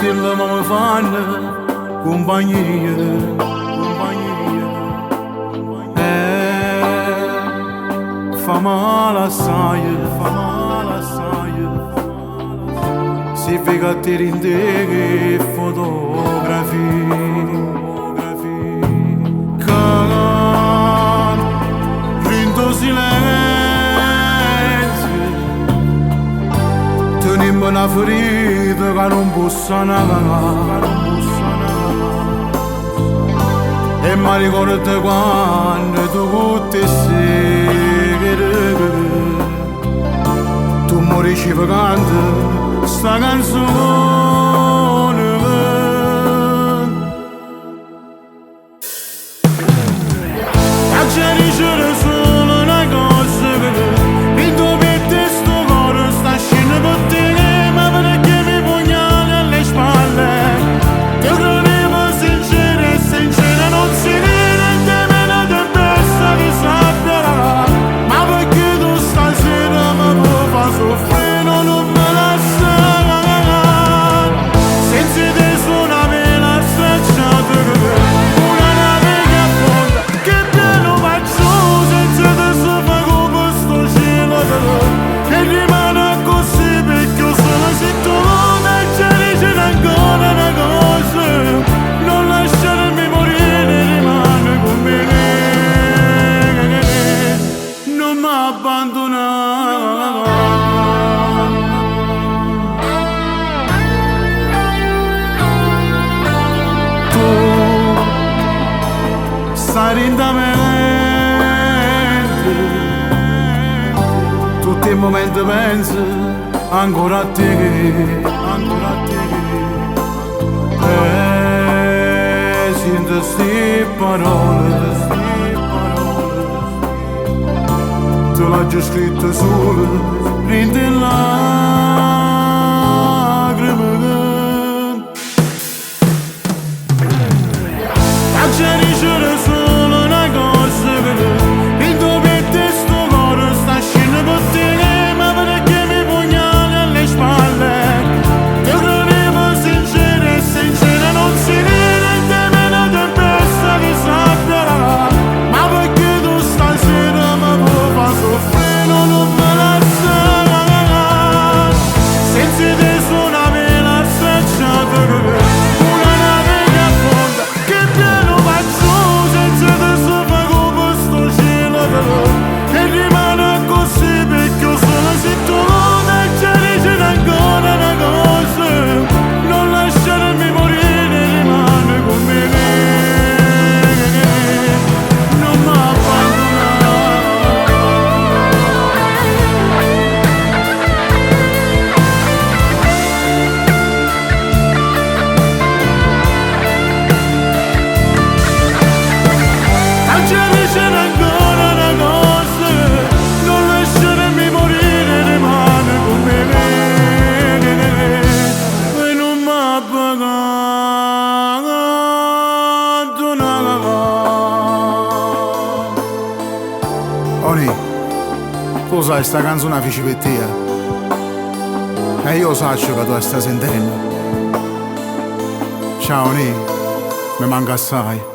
sentirla ma mi fanno compagnia, compagnia. Fa male assai, fa male assai. Si fica a te in te che fotografie. Tenimmo una ferita che non può sanare. E mi ricordo quando tu ti sei, tu morisci cantando sta canzone. A c'è solo una cosa che in tuo petto sto cuore sta scendendo per te, ma perché mi pugnali alle spalle? Ti credevo sincera e sincera non si vede nemmeno te besta di sabbia, ma perché tu stasera mi puoi far soffrire non me la sai, senza te sono una vela stracciata, una nave che affonda, che piano faccio senza te sopra come sto cielo, e rimane così perché io sono se tu mi c'è ancora una cosa, non lasciarmi morire, rimane con me, non mi abbandonare. Tu stai in da mente, tutti i momenti penso ancora a te, ancora a te. Sento sti parole, te l'ho già scritto solo, prendi lacrime. A c'è solo una cosa che in tuo petto sto cuore sta scendendo per te, ma perché mi pugnali alle spalle? Ti credevo sincera e sincera non si vede nemmeno te besta di sabbia, ma perché tu stasera mi puoi far soffrire non me la sai, senza te sono una vela stracciata, una nave che affonda, che piano faccio senza te sopra come sto cielo, e rimane così perché io sono se tu mi c'è ancora una cosa, non lasciarmi morire, rimane con me, non mi abbandonare. C'è ancora una cosa, non lasciarmi morire, rimane con me, e non mi abbandonare. Oni, tu sai sta canzone la feci per te, e io so che tu la stai sentendo. Ciao Oni, mi manca assai.